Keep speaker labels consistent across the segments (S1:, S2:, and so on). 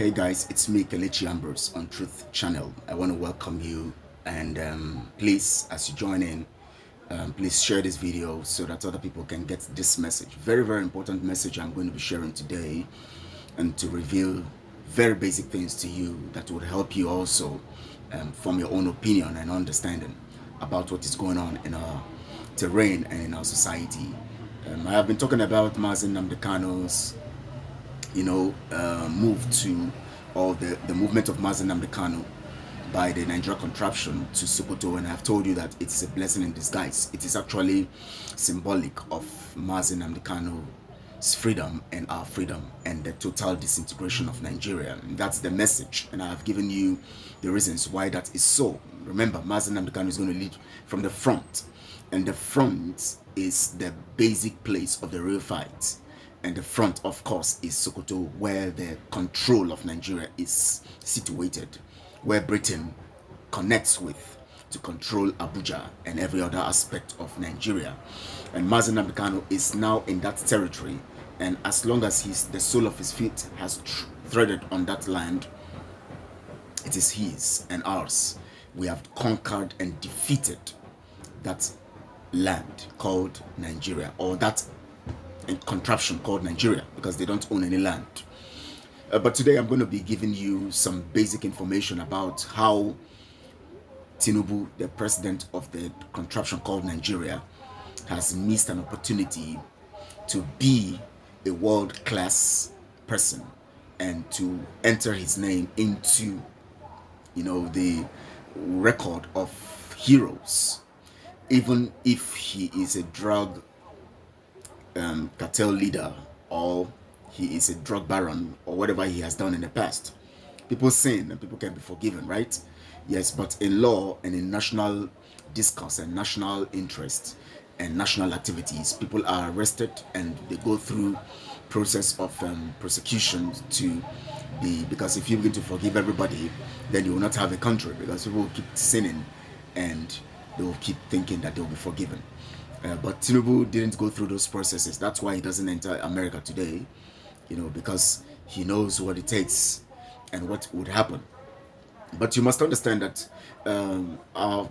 S1: Hey guys, it's me Kelechi Ambrose on Truth Channel. I want to welcome you, and please, as you join in, please share this video so that other people can get this message. Very, very important message I'm going to be sharing today, and to reveal very basic things to you that would help you also form your own opinion and understanding about what is going on in our terrain and in our society. I have been talking about Mazi Nnamdi Kanu's move to, or the movement of Mazi Nnamdi Kanu by the Nigeria contraption to Sokoto, and I've told you that it's a blessing in disguise. It is actually symbolic of Mazi Nnamdi Kanu's freedom and our freedom and the total disintegration of Nigeria. And that's the message, and I have given you the reasons why that is so. Remember, Mazi Nnamdi Kanu is going to lead from the front, and the front is the basic place of the real fight. And the front, of course, is Sokoto, where the control of Nigeria is situated, where Britain connects with to control Abuja and every other aspect of Nigeria. And Mazi Nnamdi Kanu is now in that territory, and as long as the sole of his feet has threaded on that land, it is his and ours. We have conquered and defeated that land called Nigeria, or that contraption called Nigeria, because they don't own any land. But today I'm going to be giving you some basic information about how Tinubu, the president of the contraption called Nigeria, has missed an opportunity to be a world-class person and to enter his name into the record of heroes, even if he is a drug cartel leader, or he is a drug baron, or whatever he has done in the past. People sin and people can be forgiven, right? Yes, but in law and in national discourse and national interest and national activities, people are arrested and they go through process of prosecution to be, because if you begin to forgive everybody, then you will not have a country, because people will keep sinning and they will keep thinking that they will be forgiven. But Tinubu didn't go through those processes. That's why he doesn't enter America today, because he knows what it takes and what would happen. But you must understand that our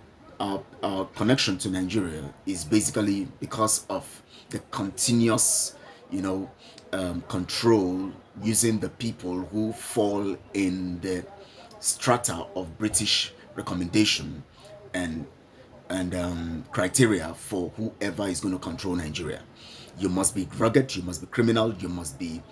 S1: connection to Nigeria is basically because of the continuous, control using the people who fall in the strata of British recommendation and criteria for whoever is going to control Nigeria. You must be rugged, you must be criminal, you must be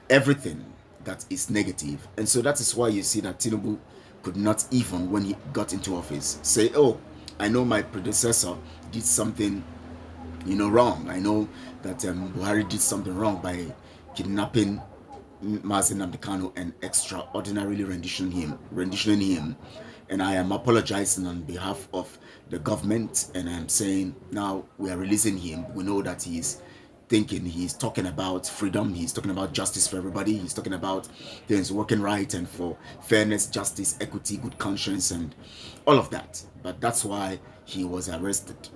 S1: everything that is negative. And so that is why you see that Tinubu could not, even when he got into office, say, oh, I know my predecessor did something wrong. I know that Buhari did something wrong by kidnapping Mazi Nnamdi Kanu and extraordinarily renditioning him, and I am apologizing on behalf of the government, and I'm saying now we are releasing him. We know that he's talking about freedom, he's talking about justice for everybody, he's talking about things working right and for fairness, justice, equity, good conscience, and all of that. But that's why he was arrested,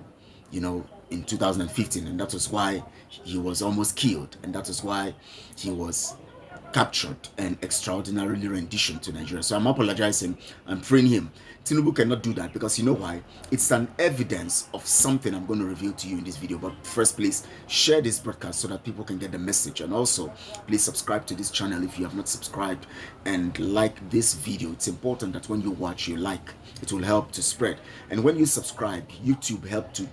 S1: in 2015, and that was why he was almost killed, and that was why he was captured and extraordinarily renditioned to Nigeria. So I'm apologizing. I'm freeing him. Tinubu cannot do that, because you know why? It's an evidence of something I'm going to reveal to you in this video. But first, please share this broadcast so that people can get the message. And also, please subscribe to this channel if you have not subscribed, and like this video. It's important that when you watch, you like. It will help to spread. And when you subscribe, YouTube help to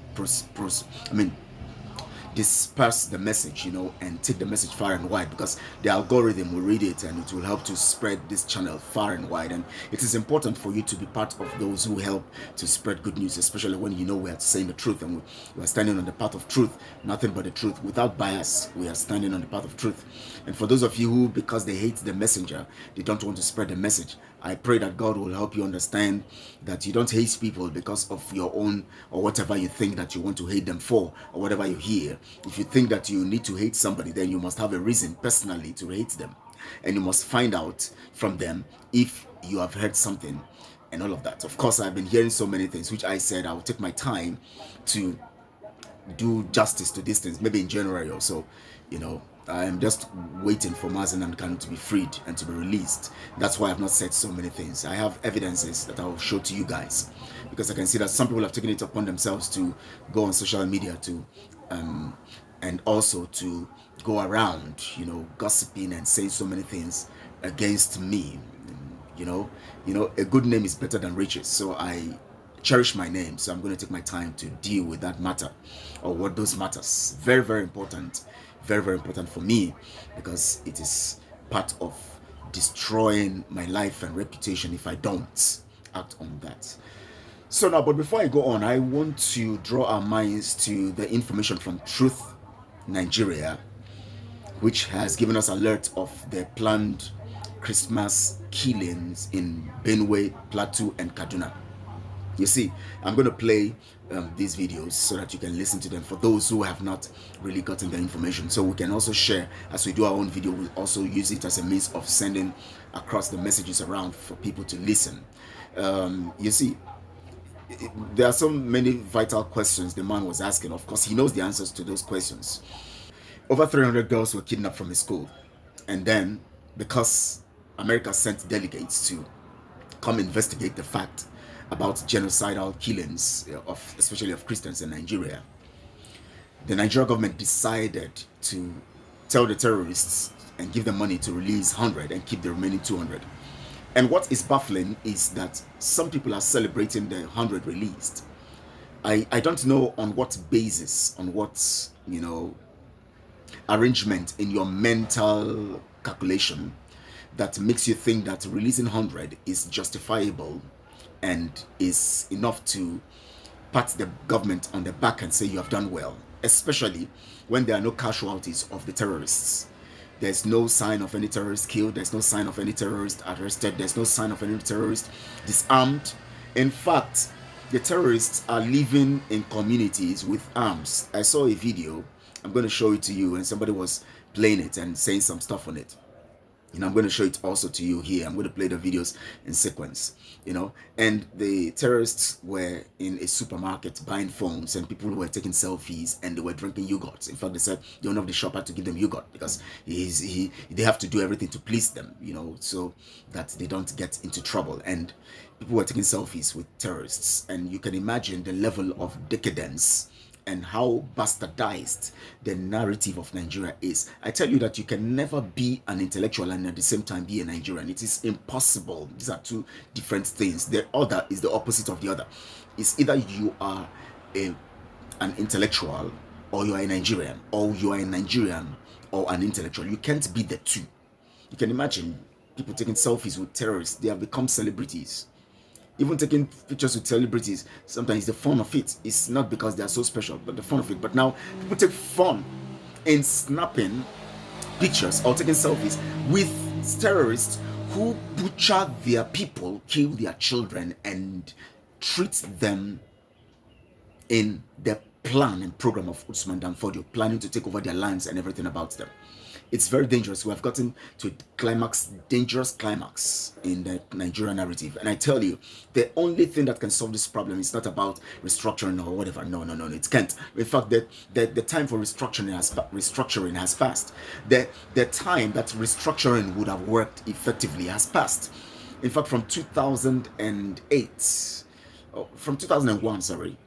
S1: disperse the message, and take the message far and wide, because the algorithm will read it and it will help to spread this channel far and wide. And it is important for you to be part of those who help to spread good news, especially when we are saying the truth and we are standing on the path of truth, nothing but the truth, without bias. We are standing on the path of truth. And for those of you who, because they hate the messenger, they don't want to spread the message, I pray that God will help you understand that you don't hate people because of your own, or whatever you think that you want to hate them for, or whatever you hear. If you think that you need to hate somebody, then you must have a reason personally to hate them, and you must find out from them if you have heard something and all of that. Of course, I've been hearing so many things, which I said I will take my time to do justice to these things, maybe in January or so, I am just waiting for Mazi Nnamdi Kanu to be freed and to be released. That's why I've not said so many things. I have evidences that I will show to you guys, because I can see that some people have taken it upon themselves to go on social media to and also to go around, gossiping and saying so many things against me. A good name is better than riches. So I cherish my name. So I'm going to take my time to deal with that matter, or what those matters. Very, very important. Very, very important for me, because it is part of destroying my life and reputation if I don't act on that. So now, but before I go on, I want to draw our minds to the information from Truth Nigeria, which has given us alert of the planned Christmas killings in Benue, Plateau, and Kaduna. You see, I'm going to play these videos so that you can listen to them for those who have not really gotten the information. So we can also share, as we do our own video, we'll also use it as a means of sending across the messages around for people to listen. You see, there are so many vital questions the man was asking. Of course, he knows the answers to those questions. Over 300 girls were kidnapped from his school. And then, because America sent delegates to come investigate the fact about genocidal killings, especially of Christians in Nigeria, the Nigerian government decided to tell the terrorists and give them money to release 100 and keep the remaining 200. And what is baffling is that some people are celebrating the 100 released. I don't know on what basis, on what, arrangement in your mental calculation that makes you think that releasing 100 is justifiable and is enough to pat the government on the back and say you have done well, especially when there are no casualties of the terrorists. There's no sign of any terrorist killed. There's no sign of any terrorist arrested. There's no sign of any terrorist disarmed. In fact, the terrorists are living in communities with arms. I saw a video. I'm going to show it to you, and somebody was playing it and saying some stuff on it. I'm going to show it also to you here. I'm going to play the videos in sequence, and the terrorists were in a supermarket buying phones, and people were taking selfies, and they were drinking yogurt. In fact, they said the owner of the shop had to give them yogurt because they have to do everything to please them, so that they don't get into trouble. And people were taking selfies with terrorists, and you can imagine the level of decadence and how bastardized the narrative of Nigeria is. I tell you that you can never be an intellectual and at the same time be a Nigerian. It is impossible. These are two different things. The other is the opposite of the other. It's either you are an intellectual or you are a Nigerian, or you are a Nigerian or an intellectual. You can't be the two. You can imagine people taking selfies with terrorists. They have become celebrities. Even taking pictures with celebrities, sometimes the fun of it is not because they are so special, but the fun of it. But now people take fun in snapping pictures or taking selfies with terrorists who butcher their people, kill their children, and treat them in the plan and program of Usman Danfodio, planning to take over their lands and everything about them. It's very dangerous. We have gotten to a dangerous climax in the Nigerian narrative. And I tell you, the only thing that can solve this problem is not about restructuring or whatever. No, it can't. In fact, the time for restructuring has passed. The time that restructuring would have worked effectively has passed. In fact, from 2001, sorry,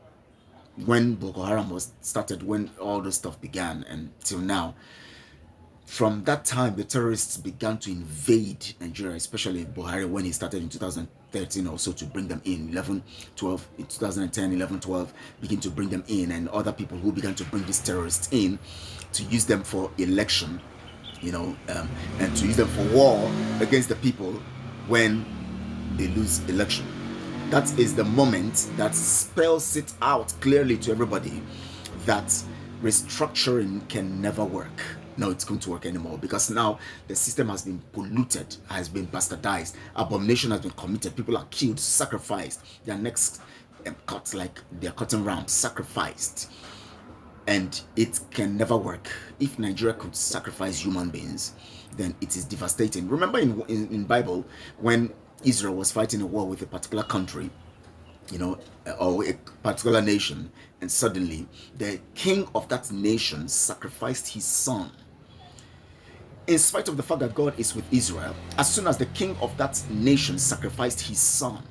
S1: when Boko Haram was started, when all this stuff began, and till now, from that time, the terrorists began to invade Nigeria, especially Buhari when he started in 2013 also to bring them in, 11, 12, in 2010, 11, 12, begin to bring them in, and other people who began to bring these terrorists in to use them for election, and to use them for war against the people when they lose election. That is the moment that spells it out clearly to everybody that restructuring can never work. No, it's going to work anymore, because now the system has been polluted, has been bastardized, abomination has been committed, people are killed, sacrificed, their necks cut like they're cutting rams, sacrificed, and it can never work. If Nigeria could sacrifice human beings, then it is devastating. Remember in Bible, when Israel was fighting a war with a particular country, or a particular nation, and suddenly the king of that nation sacrificed his son in spite of the fact that God is with Israel, as soon as the king of that nation sacrificed his son,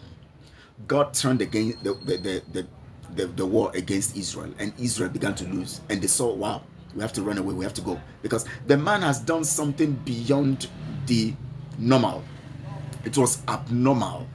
S1: God turned against the war against Israel, and Israel began to lose. And they saw, wow, we have to run away, we have to go, because the man has done something beyond the normal. It was abnormal.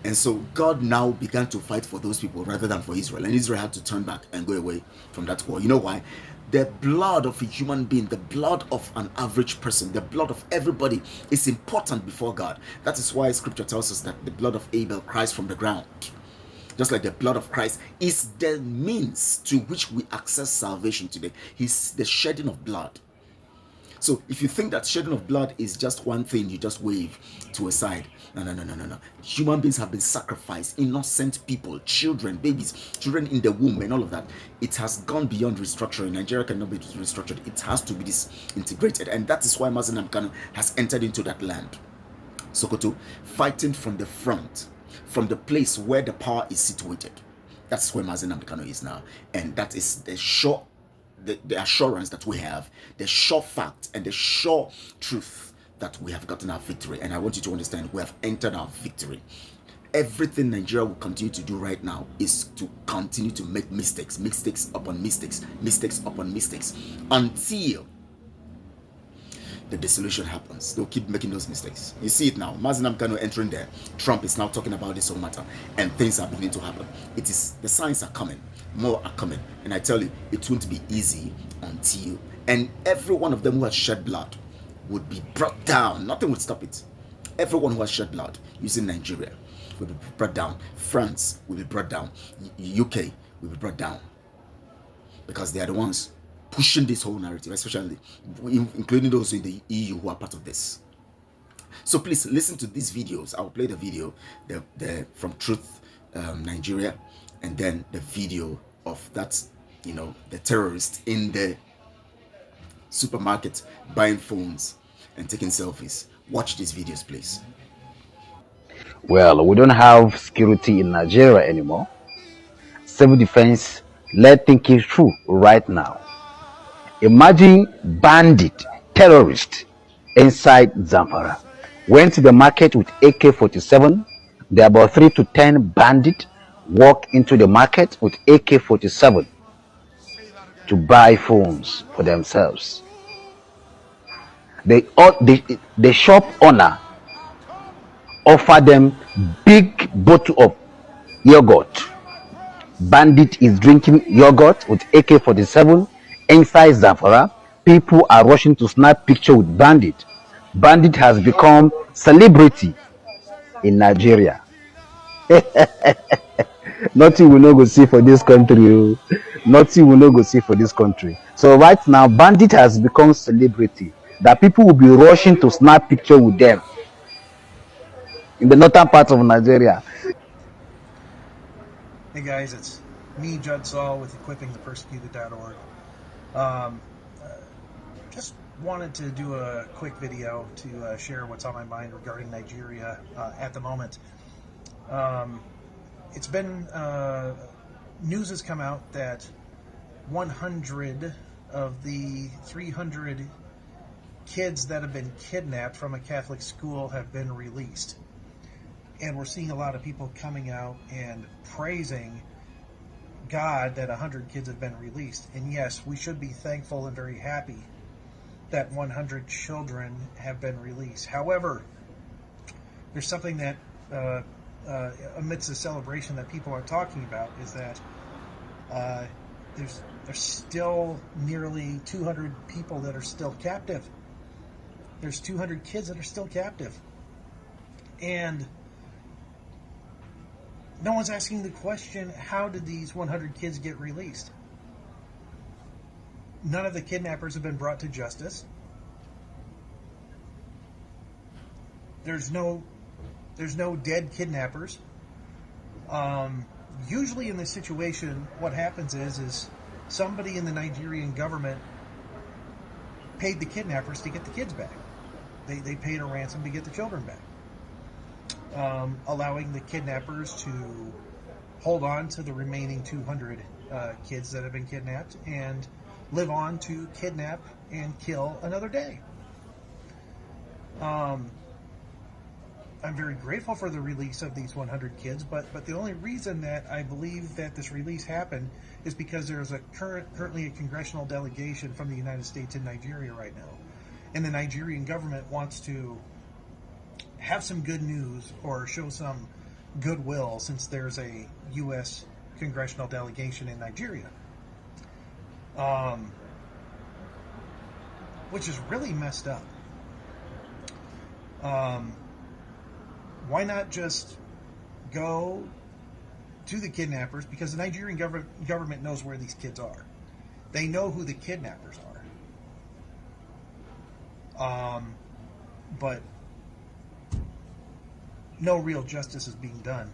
S1: And so God now began to fight for those people rather than for Israel. And Israel had to turn back and go away from that war. You know why? The blood of a human being, the blood of an average person, the blood of everybody is important before God. That is why scripture tells us that the blood of Abel cries from the ground. Just like the blood of Christ is the means to which we access salvation today. He's the shedding of blood. So if you think that shedding of blood is just one thing, you just wave to a side. No. Human beings have been sacrificed, innocent people, children, babies, children in the womb, and all of that. It has gone beyond restructuring. Nigeria cannot be restructured. It has to be disintegrated. And that is why Mazi Nnamdi Kanu has entered into that land, Sokoto, fighting from the front, from the place where the power is situated. That's where Mazi Nnamdi Kanu is now. And that is the sure the assurance that we have, the sure fact and the sure truth that we have gotten our victory. And I want you to understand, we have entered our victory. Everything Nigeria will continue to do right now is to continue to make mistakes upon mistakes upon mistakes, until the dissolution happens. They'll keep making those mistakes. You see it now. Mazi Nnamdi Kanu entering there. Trump is now talking about this whole matter, and things are beginning to happen. It is, the signs are coming. More are coming. And I tell you, it won't be easy until, and every one of them who has shed blood would be brought down. Nothing would stop it. Everyone who has shed blood using Nigeria will be brought down. France will be brought down. UK will be brought down. Because they are the ones pushing this whole narrative, especially including those in the EU who are part of this. So please listen to these videos. I'll play the video the from Truth Nigeria, and then the video of that, you know, the terrorist in the supermarket buying phones and taking selfies. Watch these videos, please.
S2: Well, we don't have security in Nigeria anymore. Civil defense, let's think it through right now. Imagine bandit, terrorist inside Zamfara. Went to the market with AK-47. There are about 3 to 10 bandits walk into the market with AK-47 to buy phones for themselves. The shop owner offer them big bottle of yogurt. Bandit is drinking yogurt with AK-47 inside Zamfara. People are rushing to snap picture with Bandit. Bandit has become celebrity in Nigeria. Nothing we no go see for this country. Nothing we no go see for this country. So right now, Bandit has become celebrity that people will be rushing to snap picture with them in the northern part of Nigeria.
S3: Hey guys, it's me, Judd Saul, with equippingthepersecuted.org. Just wanted to do a quick video to share what's on my mind regarding Nigeria at the moment. It's been, news has come out that 100 of the 300 kids that have been kidnapped from a Catholic school have been released. And we're seeing a lot of people coming out and praising God that 100 kids have been released. And yes, we should be thankful and very happy that 100 children have been released. However, there's something that amidst the celebration that people are talking about, is that there's still nearly 200 people that are still captive. There's 200 kids that are still captive. And no one's asking the question, how did these 100 kids get released? None of the kidnappers have been brought to justice. There's no dead kidnappers. Usually in this situation, what happens is somebody in the Nigerian government paid the kidnappers to get the kids back. They paid a ransom to get the children back. Allowing the kidnappers to hold on to the remaining 200 kids that have been kidnapped and live on to kidnap and kill another day. Um, I'm very grateful for the release of these 100 kids, but the only reason that I believe that this release happened is because there's currently a congressional delegation from the United States in Nigeria right now, and the Nigerian government wants to have some good news or show some goodwill since there's a U.S. congressional delegation in Nigeria, um, which is really messed up. Um, why not just go to the kidnappers? Because the Nigerian government knows where these kids are. They know who the kidnappers are. But no real justice is being done.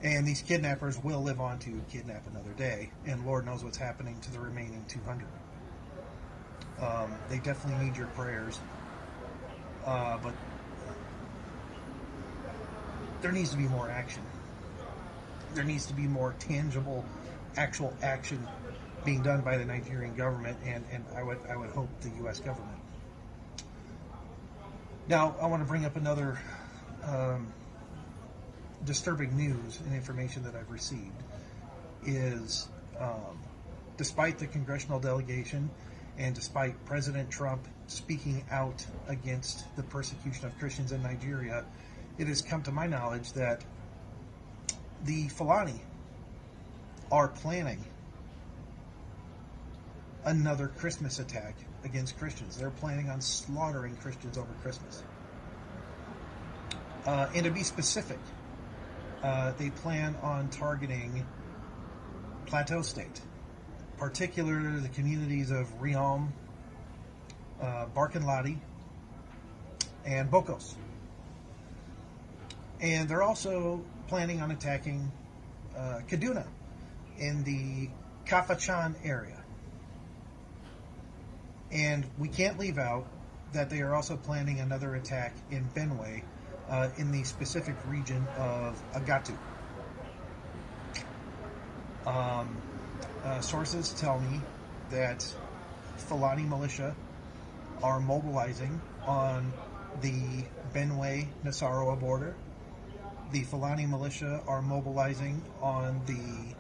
S3: And these kidnappers will live on to kidnap another day. And Lord knows what's happening to the remaining 200. They definitely need your prayers. But there needs to be more action. There needs to be more tangible, actual action being done by the Nigerian government, and I would hope the U.S. government. Now, I want to bring up another disturbing news and information that I've received is, despite the congressional delegation and despite President Trump speaking out against the persecution of Christians in Nigeria, it has come to my knowledge that the Fulani are planning another Christmas attack against Christians. They're planning on slaughtering Christians over Christmas. And to be specific, they plan on targeting Plateau State, particularly the communities of Riom, Barkin and Bokos. And they're also planning on attacking Kaduna in the Kafachan area. And we can't leave out that they are also planning another attack in Benue in the specific region of Agatu. Sources tell me that Fulani militia are mobilizing on the Benue-Nasarawa border. The Fulani militia are mobilizing on the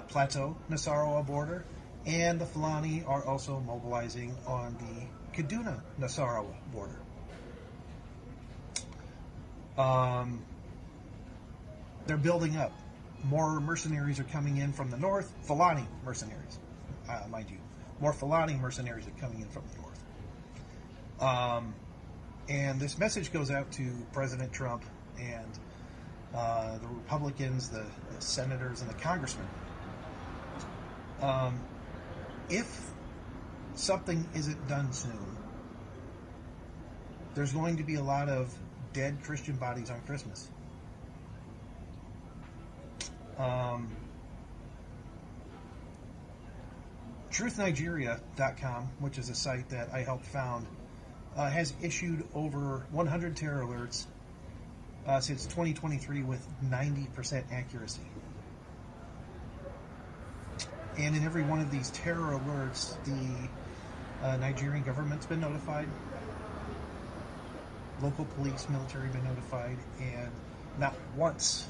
S3: Plateau-Nasarawa border, and the Fulani are also mobilizing on the Kaduna-Nasarawa border. They're building up. More mercenaries are coming in from the north. Fulani mercenaries, mind you. More Fulani mercenaries are coming in from the north. And this message goes out to President Trump and the Republicans, the senators, and the congressmen. If something isn't done soon, there's going to be a lot of dead Christian bodies on Christmas. TruthNigeria.com, which is a site that I helped found, has issued over 100 terror alerts since 2023 with 90% accuracy. And in every one of these terror alerts, the Nigerian government's been notified, local police, military have been notified, and not once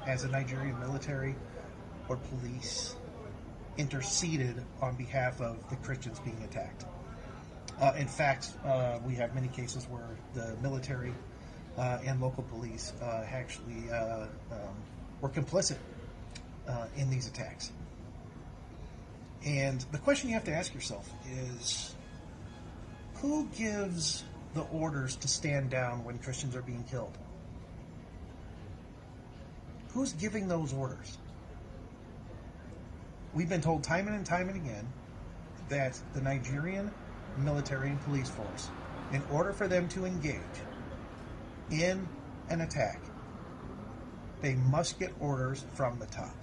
S3: has the Nigerian military or police interceded on behalf of the Christians being attacked. In fact, we have many cases where the military and local police actually were complicit in these attacks. And the question you have to ask yourself is, who gives the orders to stand down when Christians are being killed? Who's giving those orders? We've been told time and time and again that the Nigerian military and police force, in order for them to engage in an attack, they must get orders from the top.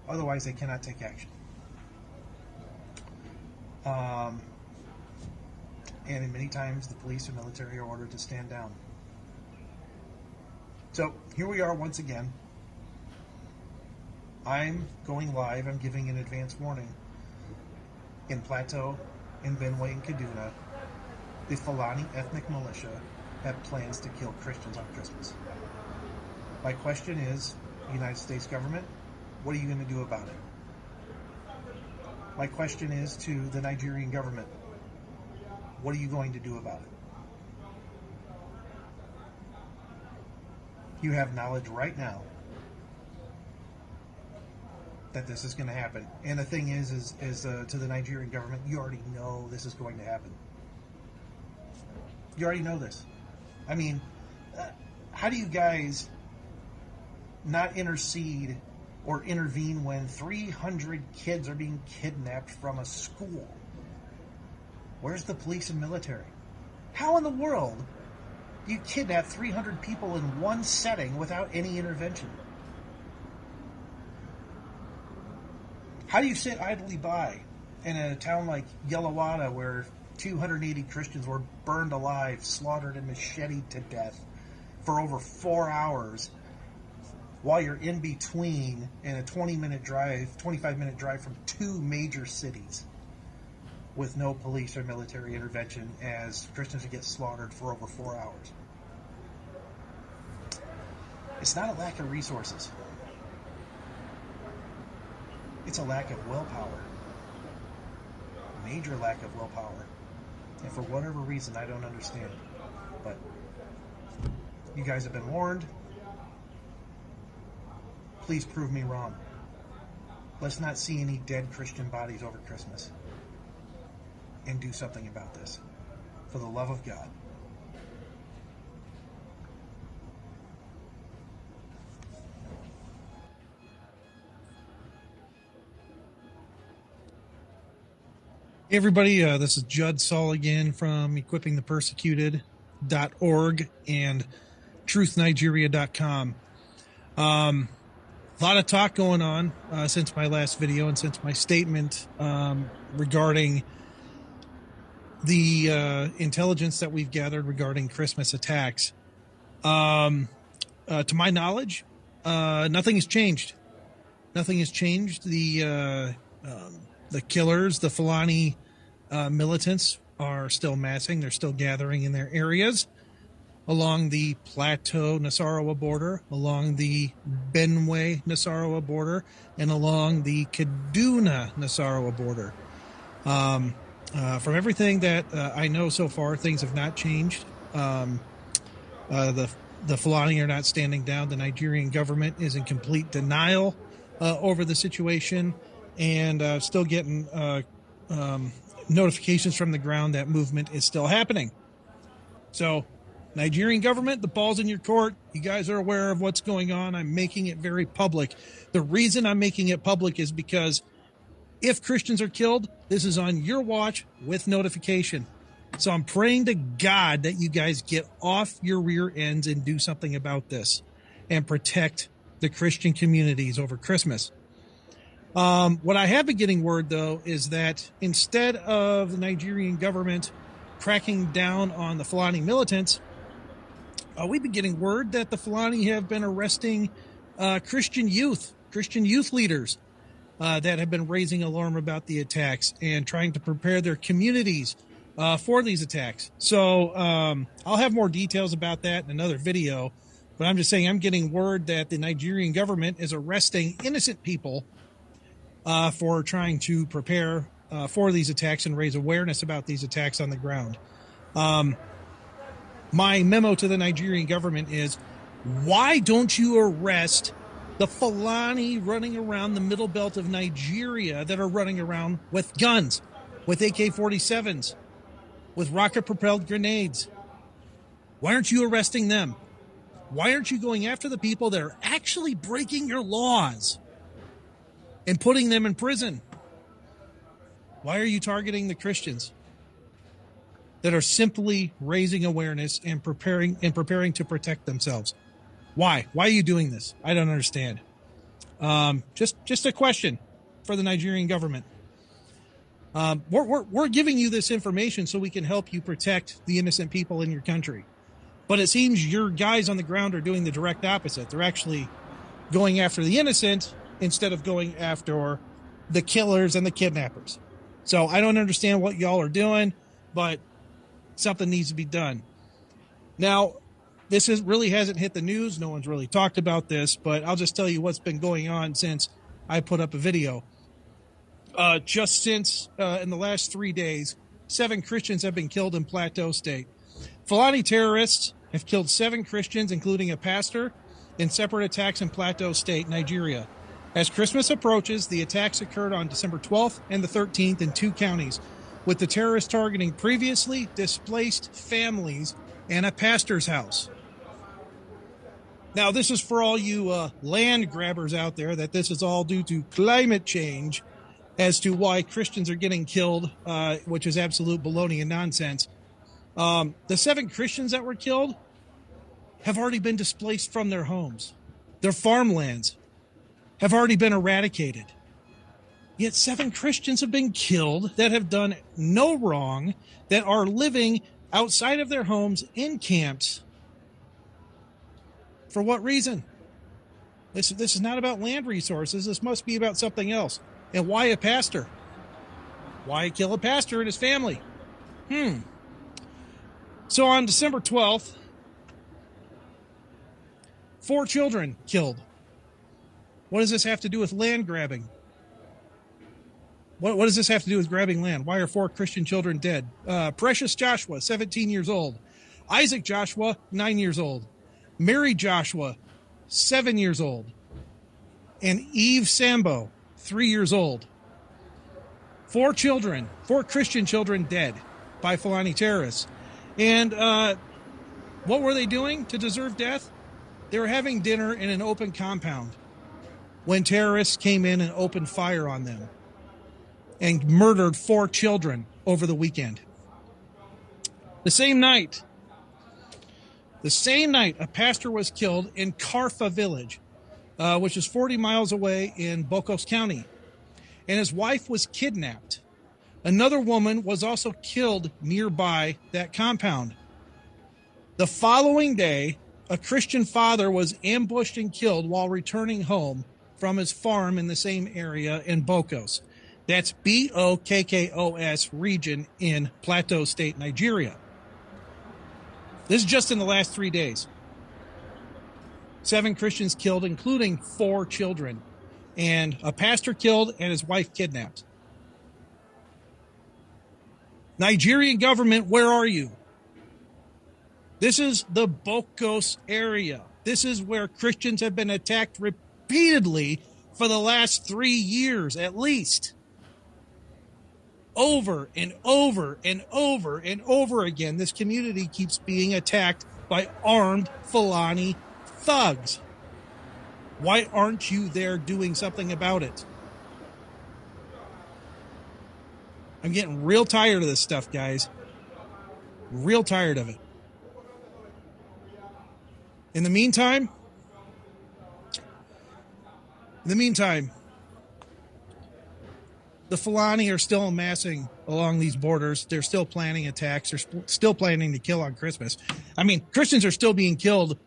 S3: Otherwise, they cannot take action. And in many times, the police and military are ordered to stand down. So here we are once again. I'm going live. I'm giving an advance warning in Plateau in Benue and Kaduna, the Fulani ethnic militia have plans to kill Christians on Christmas. My question is, United States government, what are you going to do about it? My question is to the Nigerian government, what are you going to do about it? You have knowledge right now that this is going to happen. And the thing is to the Nigerian government, you already know this is going to happen. You already know this. I mean, how do you guys not intercede or intervene when 300 kids are being kidnapped from a school? Where's the police and military? How in the world do you kidnap 300 people in one setting without any intervention? How do you sit idly by in a town like Yellowada where 280 Christians were burned alive, slaughtered, and macheted to death for over 4 hours, while you're in between in a 25-minute drive from two major cities with no police or military intervention as Christians get slaughtered for over 4 hours? It's not a lack of resources. It's a lack of willpower. Major lack of willpower. And for whatever reason, I don't understand. But you guys have been warned. Please prove me wrong. Let's not see any dead Christian bodies over Christmas. And do something about this. For the love of God. Hey everybody, this is Judd Saul again from equippingthepersecuted.org and truthnigeria.com. A lot of talk going on since my last video and since my statement regarding the intelligence that we've gathered regarding Christmas attacks. To my knowledge, nothing has changed. Nothing has changed. The killers, the Fulani militants, are still massing. They're still gathering in their areas along the Plateau-Nasarawa border, along the Benue-Nasarawa border, and along the Kaduna-Nasarawa border. From everything that I know so far, things have not changed. The Fulani are not standing down. The Nigerian government is in complete denial over the situation, and still getting notifications from the ground that movement is still happening. So, Nigerian government, the ball's in your court. You guys are aware of what's going on. I'm making it very public. The reason I'm making it public is because if Christians are killed, this is on your watch with notification. So I'm praying to God that you guys get off your rear ends and do something about this and protect the Christian communities over Christmas. What I have been getting word, though, is that instead of the Nigerian government cracking down on the Fulani militants, we've been getting word that the Fulani have been arresting Christian youth leaders that have been raising alarm about the attacks and trying to prepare their communities for these attacks. So I'll have more details about that in another video, but I'm just saying I'm getting word that the Nigerian government is arresting innocent people for trying to prepare for these attacks and raise awareness about these attacks on the ground. My memo to the Nigerian government is, why don't you arrest the Fulani running around the middle belt of Nigeria that are running around with guns, with AK-47s, with rocket-propelled grenades? Why aren't you arresting them? Why aren't you going after the people that are actually breaking your laws and putting them in prison? Why are you targeting the Christians that are simply raising awareness and preparing to protect themselves? Why? Why are you doing this? I don't understand. Just a question for the Nigerian government. We're giving you this information so we can help you protect the innocent people in your country. But it seems your guys on the ground are doing the direct opposite. They're actually going after the innocent instead of going after the killers and the kidnappers. So I don't understand what y'all are doing, but something needs to be done. Now, this really hasn't hit the news. No one's really talked about this, but I'll just tell you what's been going on since I put up a video. Just since in the last 3 days, 7 Christians have been killed in Plateau State. Fulani terrorists have killed 7 Christians, including a pastor, in separate attacks in Plateau State, Nigeria. As Christmas approaches, the attacks occurred on December 12th and the 13th in 2 counties, with the terrorists targeting previously displaced families and a pastor's house. Now, this is for all you land grabbers out there, that this is all due to climate change as to why Christians are getting killed, which is absolute baloney and nonsense. The 7 Christians that were killed have already been displaced from their homes. Their farmlands have already been eradicated. Yet 7 Christians have been killed that have done no wrong, that are living outside of their homes in camps. For what reason? This is not about land resources. This must be about something else. And why a pastor? Why kill a pastor and his family? So on December 12th, 4 children killed. What does this have to do with land grabbing? What does this have to do with grabbing land? Why are 4 Christian children dead? Precious Joshua, 17 years old. Isaac Joshua, 9 years old. Mary Joshua, 7 years old. And Eve Sambo, 3 years old. 4 children, 4 Christian children dead by Fulani terrorists. And what were they doing to deserve death? They were having dinner in an open compound when terrorists came in and opened fire on them and murdered 4 children over the weekend. The same night, a pastor was killed in Karfa village, which is 40 miles away in Bocos County, and his wife was kidnapped. Another woman was also killed nearby that compound. The following day, a Christian father was ambushed and killed while returning home from his farm in the same area in Bocos. That's Bokkos region in Plateau State, Nigeria. This is just in the last 3 days. 7 Christians killed, including 4 children, and a pastor killed and his wife kidnapped. Nigerian government, where are you? This is the Bocos area. This is where Christians have been attacked repeatedly for the last 3 years at least. Over and over and over and over again, this community keeps being attacked by armed Fulani thugs. Why aren't you there doing something about it? I'm getting real tired of this stuff, guys. Real tired of it. In the meantime, the Fulani are still amassing along these borders. They're still planning attacks. They're still planning to kill on Christmas. I mean, Christians are still being killed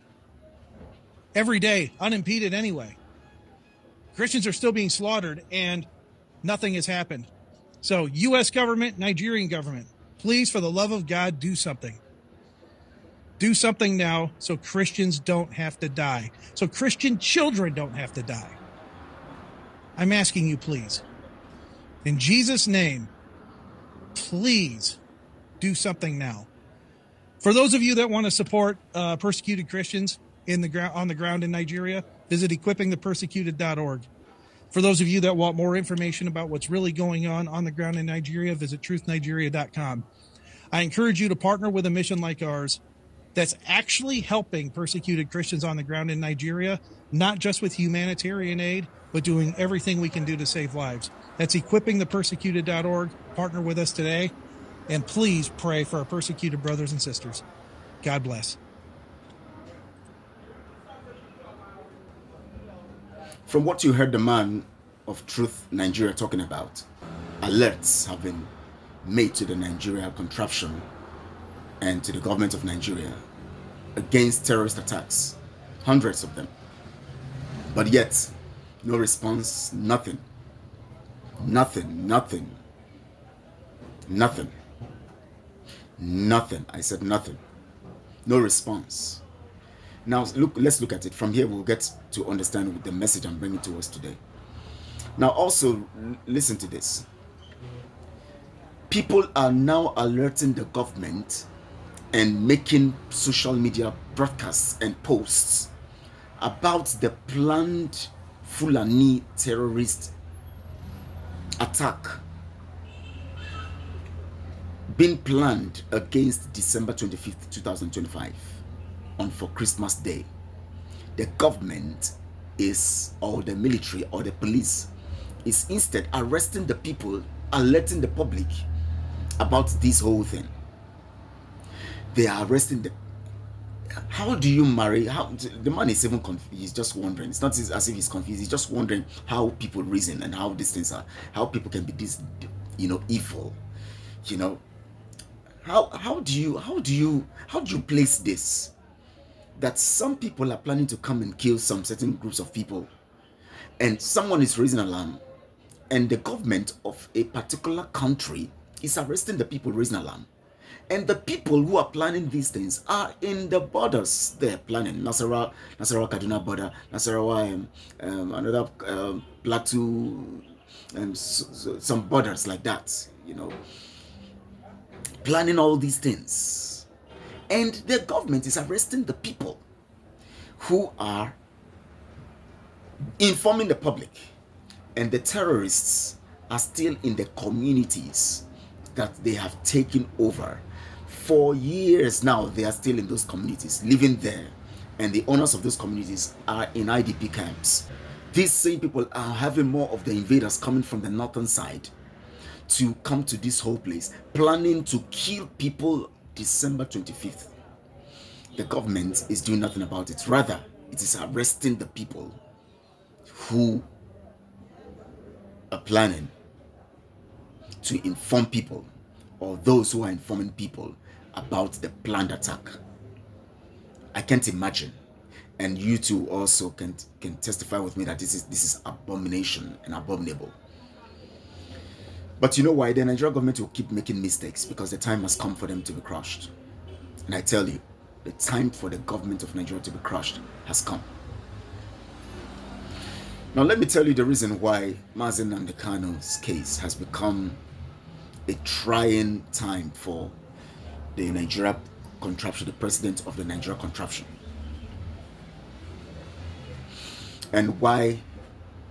S3: every day, unimpeded anyway. Christians are still being slaughtered, and nothing has happened. So, U.S. government, Nigerian government, please, for the love of God, do something. Do something now so Christians don't have to die. So Christian children don't have to die. I'm asking you, please. In Jesus' name, please do something now. For those of you that want to support persecuted Christians on the ground in Nigeria, visit equippingthepersecuted.org. For those of you that want more information about what's really going on the ground in Nigeria, visit truthnigeria.com. I encourage you to partner with a mission like ours that's actually helping persecuted Christians on the ground in Nigeria, not just with humanitarian aid, but doing everything we can do to save lives. That's equippingthepersecuted.org. Partner with us today, and please pray for our persecuted brothers and sisters. God bless.
S1: From what you heard the man of Truth Nigeria talking about, alerts have been made to the Nigeria contraption and to the government of Nigeria against terrorist attacks, hundreds of them. But yet, no response, nothing. Nothing. Nothing. I said nothing. No response. Now, let's look at it. From here, we'll get to understand the message I'm bringing to us today. Now, also, listen to this. People are now alerting the government and making social media broadcasts and posts about the planned Fulani terrorist attack being planned against December 25th, 2025 for Christmas Day. The government is, or the military or the police, is instead arresting the people, alerting the public about this whole thing. They are arresting the. How do you marry? How the man is even confused. He's just wondering. It's not as if he's confused. He's just wondering how people reason and how these things are. How people can be this, evil. How do you place this? That some people are planning to come and kill some certain groups of people, and someone is raising alarm, and the government of a particular country is arresting the people raising alarm. And the people who are planning these things are in the borders. They're planning Nasarawa Kaduna border, Nasarawa, another Plateau, and some borders like that. Planning all these things, and the government is arresting the people who are informing the public, and the terrorists are still in the communities that they have taken over. For years now, they are still in those communities, living there, and the owners of those communities are in IDP camps. These same people are having more of the invaders coming from the northern side to come to this whole place, planning to kill people December 25th. The government is doing nothing about it. Rather, it is arresting the people who are planning to inform people, or those who are informing people about the planned attack. I can't imagine, and you too also can testify with me that this is abomination and abominable. But you know why? The Nigerian government will keep making mistakes, because the time has come for them to be crushed. And I tell you, the time for the government of Nigeria to be crushed has come. Now let me tell you the reason why Mazi Nnamdi Kanu's case has become a trying time for the Nigeria contraption, the president of the Nigeria contraption, and why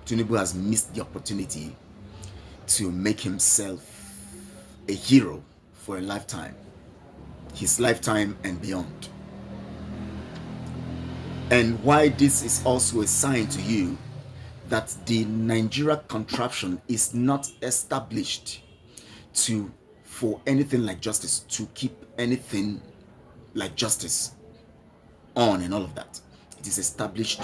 S1: Tinubu has missed the opportunity to make himself a hero for a lifetime, his lifetime and beyond. And why this is also a sign to you that the Nigeria contraption is not established for anything like justice, to keep anything like justice on and all of that. It is established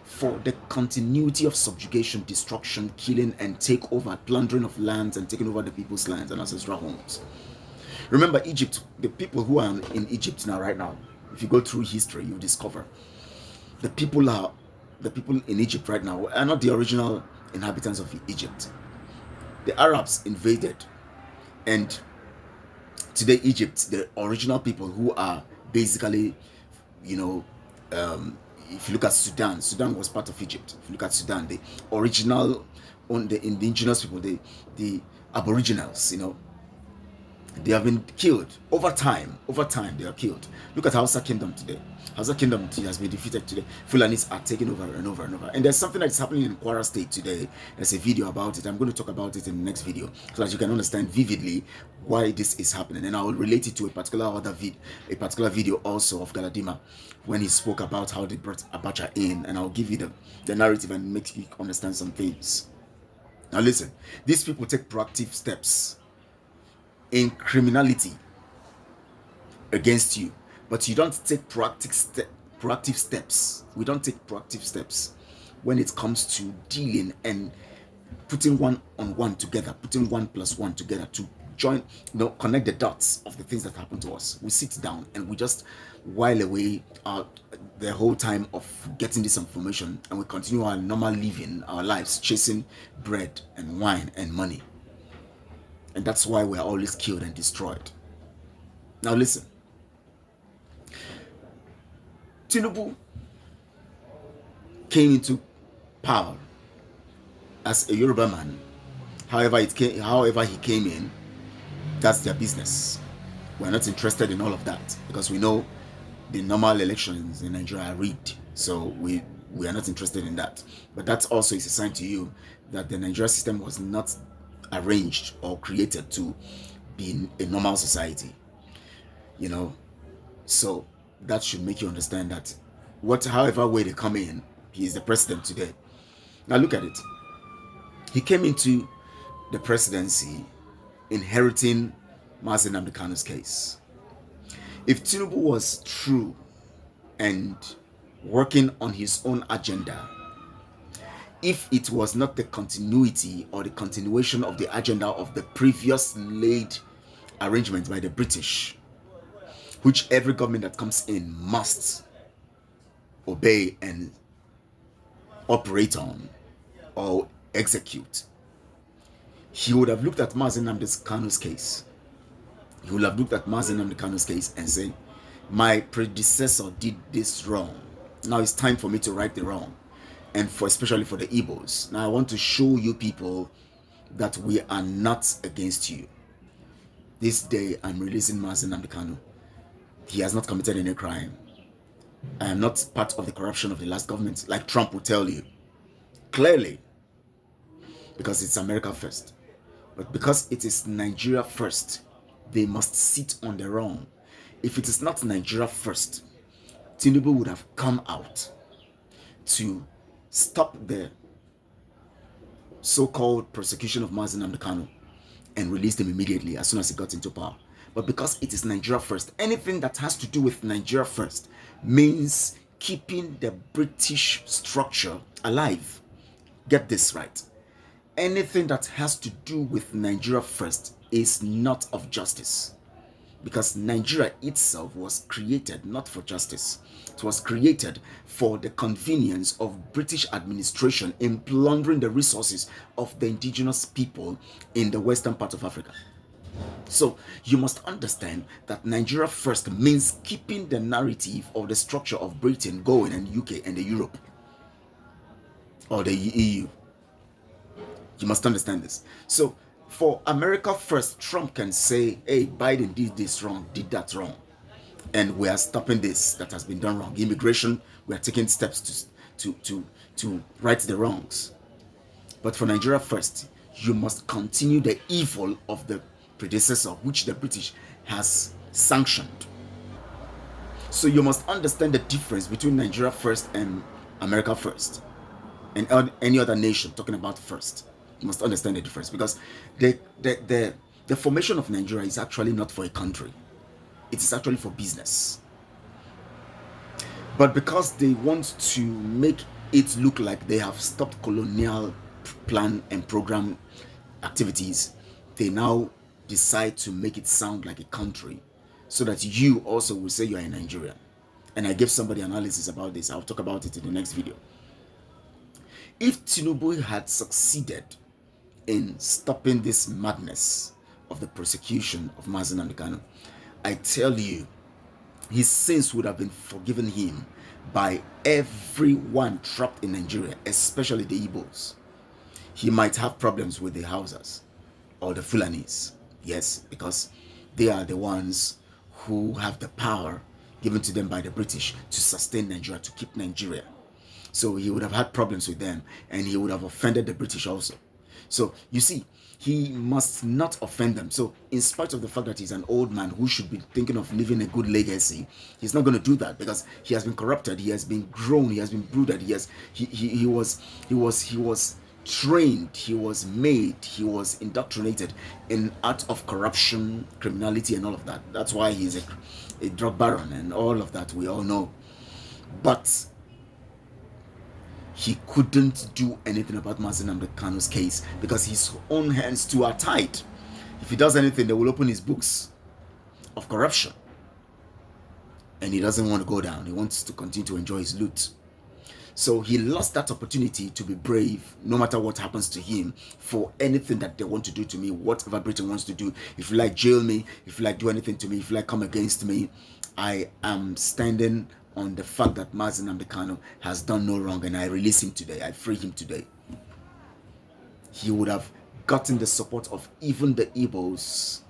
S1: for the continuity of subjugation, destruction, killing, and takeover, plundering of lands, and taking over the people's lands and ancestral homes. Remember Egypt, the people who are in Egypt now, right now, if you go through history, you discover the people in Egypt right now are not the original inhabitants of Egypt. The Arabs invaded, and today Egypt, the original people who are basically, if you look at Sudan was part of Egypt. If you look at Sudan, the original, the indigenous people, the aboriginals, they have been killed over time. They are killed. Look at Hausa Kingdom today. Hausa Kingdom has been defeated today. Fulanis are taking over and over and over. And there's something that's happening in Kwara State today. There's a video about it. I'm going to talk about it in the next video, so that you can understand vividly why this is happening. And I will relate it to a particular video also of Galadima, when he spoke about how they brought Abacha in. And I'll give you the narrative and make you understand some things. Now listen, these people take proactive steps in criminality against you, but you don't take proactive steps. We don't take proactive steps when it comes to dealing and putting one on one together, putting 1 + 1 together to join, connect the dots of the things that happen to us. We sit down and we just while away the whole time of getting this information, and we continue our normal living, our lives, chasing bread and wine and money. And that's why we're always killed and destroyed. Now listen, Tinubu came into power as a Yoruba man. However he came in, that's their business. We're not interested in all of that because we know the normal elections in Nigeria are rigged. So we are not interested in that. But that also is a sign to you that the Nigeria system was not arranged or created to be a normal society. You know, so that should make you understand that however way they come in, he is the president today. Now look at it. He came into the presidency inheriting Mazi Nnamdi Kanu's case. If Tinubu was true and working on his own agenda, if it was not the continuity or the continuation of the agenda of the previous laid arrangement by the British, which every government that comes in must obey and operate on or execute, he would have looked at Mazi Nnamdi Kanu's case. He would have looked at Mazi Nnamdi Kanu's case and said, my predecessor did this wrong. Now it's time for me to right the wrong. And especially for the Igbos. Now I want to show you people that we are not against you. This day I'm releasing Mazi Nnamdi Kanu. He has not committed any crime. I am not part of the corruption of the last government, like Trump will tell you. Clearly. Because it's America first. But because it is Nigeria first, they must sit on the wrong. If it is not Nigeria first, Tinubu would have come out to stop the so-called prosecution of Mazi Nnamdi Kanu and released him immediately as soon as he got into power. But because it is Nigeria first, anything that has to do with Nigeria first means keeping the British structure alive. Get this right. Anything that has to do with Nigeria first is not of justice. Because Nigeria itself was created not for justice. It was created for the convenience of British administration in plundering the resources of the indigenous people in the western part of Africa. So you must understand that Nigeria first means keeping the narrative or the structure of Britain going, and UK and the Europe or the EU. You must understand this. So for America first, Trump can say, hey, Biden did this wrong, did that wrong, and we are stopping this that has been done wrong. Immigration, we are taking steps to right the wrongs. But for Nigeria first, you must continue the evil of the predecessor, which the British has sanctioned. So you must understand the difference between Nigeria first and America first, and any other nation talking about first. You must understand the difference, because the formation of Nigeria is actually not for a country. It is actually for business. But because they want to make it look like they have stopped colonial plan and program activities, they now decide to make it sound like a country, so that you also will say you are a Nigerian. And I gave somebody analysis about this. I'll talk about it in the next video. If Tinubu had succeeded in stopping this madness of the prosecution of Mazi Nnamdi Kanu, I tell you, his sins would have been forgiven him by everyone trapped in Nigeria, especially the Igbos. He might have problems with the Hausas or the Fulanis, yes, because they are the ones who have the power given to them by the British to sustain Nigeria, to keep Nigeria. So he would have had problems with them, and he would have offended the British also. So you see, he must not offend them. So in spite of the fact that he's an old man who should be thinking of leaving a good legacy, he's not going to do that, because he has been corrupted, he has been grown, he has been brooded, he was trained, he was made, he was indoctrinated in art of corruption, criminality, and all of that. That's why he's a drug baron and all of that, we all know. But he couldn't do anything about Mazi Nnamdi Kanu's case, because his own hands too are tied. If he does anything, they will open his books of corruption, and he doesn't want to go down. He wants to continue to enjoy his loot. So he lost that opportunity to be brave, no matter what happens to him, for anything that they want to do to me, whatever Britain wants to do. If you like jail me, if you like do anything to me, if you like come against me, I am standing on the fact that Mazi Nnamdi Kanu has done no wrong, and I release him today. I free him today. He would have gotten the support of even the Igbos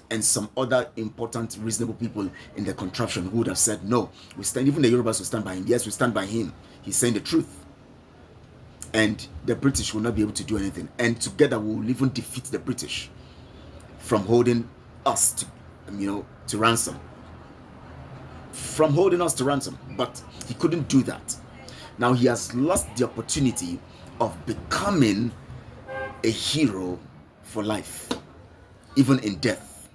S1: and some other important, reasonable people in the contraption who would have said, no, we stand, even the Yorubas will stand by him. Yes, we stand by him. He's saying the truth. And the British will not be able to do anything. And together we will even defeat the British from holding us to ransom. From holding us to ransom. But he couldn't do that. Now he has lost the opportunity of becoming a hero for life, even in death,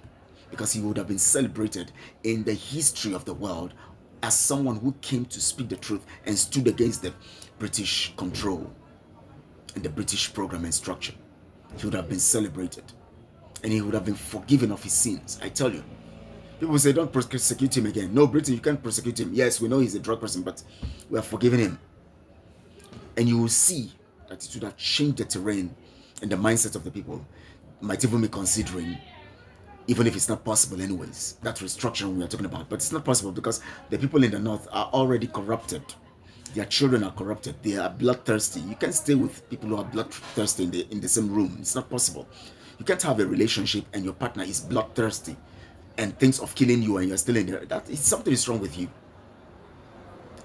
S1: because he would have been celebrated in the history of the world as someone who came to speak the truth and stood against the British control and the British program and structure. He would have been celebrated, and he would have been forgiven of his sins. I tell you, people say don't prosecute him again. No, Britain, you can't prosecute him. Yes, we know he's a drug person, but we have forgiven him. And you will see that it would have changed the terrain and the mindset of the people. Might even be considering, even if it's not possible anyways, that restructuring we are talking about. But it's not possible because the people in the north are already corrupted. Their children are corrupted. They are bloodthirsty. You can't stay with people who are bloodthirsty in the same room. It's not possible. You can't have a relationship and your partner is bloodthirsty and thinks of killing you and you're still in there. Something is wrong with you.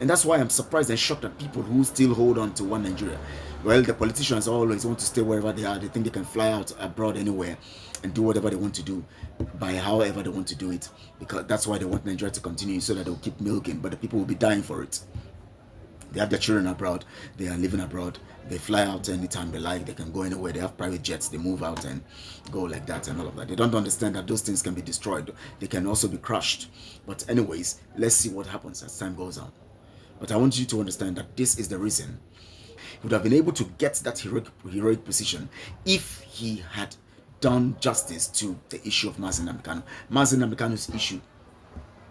S1: And that's why I'm surprised and shocked at people who still hold on to one Nigeria. Well, the politicians always want to stay wherever they are. They think they can fly out abroad anywhere and do whatever they want to do by however they want to do it. Because that's why they want Nigeria to continue, so that they'll keep milking. But the people will be dying for it. They have their children abroad. They are living abroad. They fly out anytime they like. They can go anywhere. They have private jets. They move out and go like that and all of that. They don't understand that those things can be destroyed. They can also be crushed. But anyways, let's see what happens as time goes on. But I want you to understand that this is the reason he would have been able to get that heroic position if he had done justice to the issue of Mazi Nnamdi Kanu. Mazi Nnamdi Kanu's issue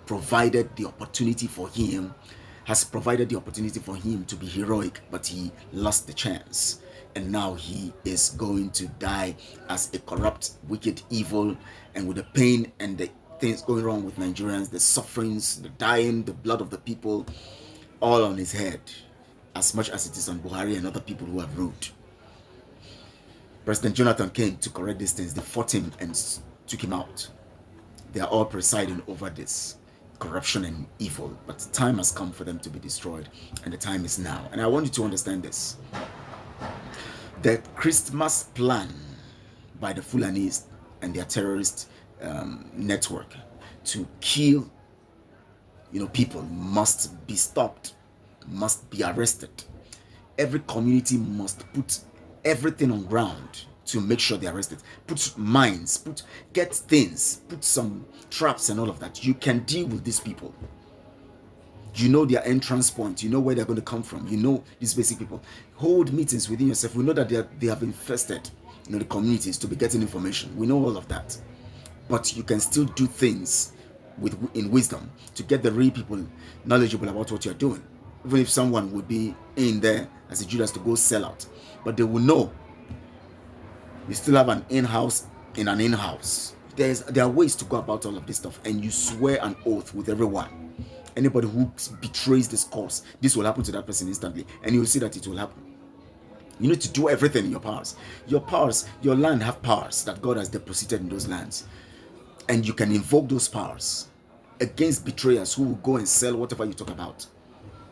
S1: provided the opportunity for him, has provided the opportunity for him to be heroic, but he lost the chance. And now he is going to die as a corrupt, wicked, evil, and with the pain and the things going wrong with Nigerians, the sufferings, the dying, the blood of the people, all on his head, as much as it is on Buhari and other people who have ruled. President Jonathan came to correct these things. They fought him and took him out. They are all presiding over this corruption and evil, but the time has come for them to be destroyed, and the time is now. And I want you to understand this. The Christmas plan by the Fulanis and their terrorist network to kill people must be stopped, must be arrested. Every community must put everything on ground to make sure they're arrested. Put mines, get things, put some traps and all of that. You can deal with these people. You know their entrance point. You know where they're going to come from. You know these basic people. Hold meetings within yourself. We know that they have infested the communities to be getting information. We know all of that. But you can still do things in wisdom to get the real people knowledgeable about what you're doing. Even if someone would be in there as a Judas to go sell out, but they will know you still have an in-house in an in-house. There are ways to go about all of this stuff, and you swear an oath with everyone. Anybody who betrays this cause, this will happen to that person instantly, and you will see that it will happen. You need to do everything in your powers. Your land have powers that God has deposited in those lands. And you can invoke those powers against betrayers who will go and sell whatever you talk about.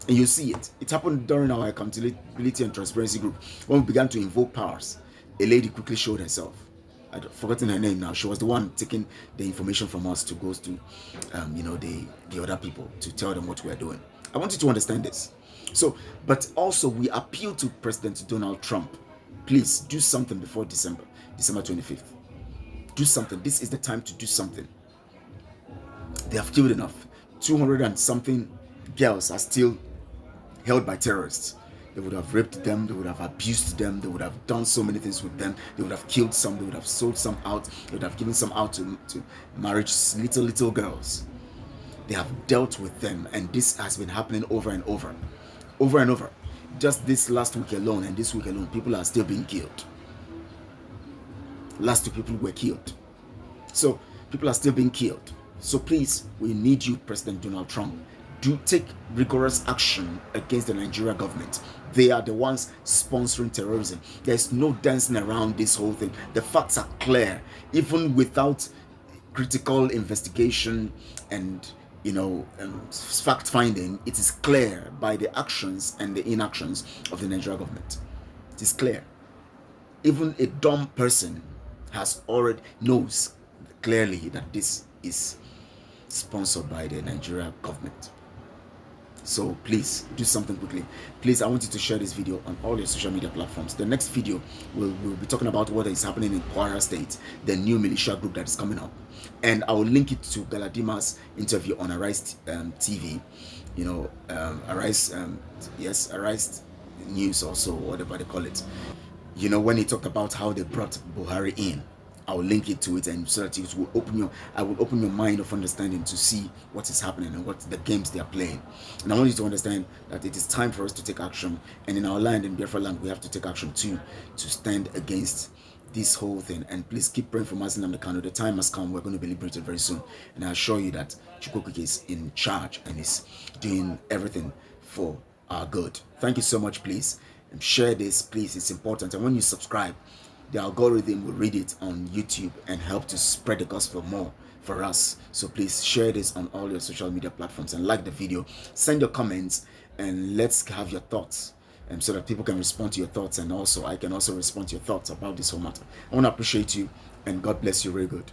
S1: And you see it. It happened during our accountability and transparency group. When we began to invoke powers, a lady quickly showed herself. I've forgotten her name now. She was the one taking the information from us to go to, the other people to tell them what we are doing. I want you to understand this. So, but also we appeal to President Donald Trump. Please do something before December 25th. Do something. This is the time to do something. They have killed enough. 200 and something girls are still held by terrorists. They would have raped them, they would have abused them, they would have done so many things with them, they would have killed some, they would have sold some out, they would have given some out to marriage, little girls. They have dealt with them, and this has been happening over and over. just this last week alone and this week alone, people are still being killed. Last 2 people were killed. So people are still being killed. So please, we need you, President Donald Trump, do take rigorous action against the Nigeria government. They are the ones sponsoring terrorism. There's no dancing around this whole thing. The facts are clear, even without critical investigation and fact finding. It is clear by the actions and the inactions of the Nigeria government. It is clear. Even a dumb person knows clearly that this is sponsored by the Nigeria government. So please do something quickly. Please, I want you to share this video on all your social media platforms. The next video we'll be talking about what is happening in Kwara State, the new militia group that is coming up, and I will link it to Galadima's interview on Arise TV. Arise News, also whatever they call it. When he talked about how they brought Buhari in, I'll link it to it, and so that it will I will open your mind of understanding to see what is happening and what the games they are playing. And I want you to understand that it is time for us to take action. And in our land, in Biafra land, we have to take action too, to stand against this whole thing. And please keep praying for Mazi Nnamdi Kanu. The time has come. We're going to be liberated very soon. And I assure you that Chukwuka is in charge and is doing everything for our good. Thank you so much, please. And share this, please. It's important. And when you subscribe, the algorithm will read it on YouTube and help to spread the gospel more for us. So please share this on all your social media platforms and like the video. Send your comments and let's have your thoughts, so that people can respond to your thoughts, and also I can also respond to your thoughts about this whole matter. I want to appreciate you, and God bless you very good.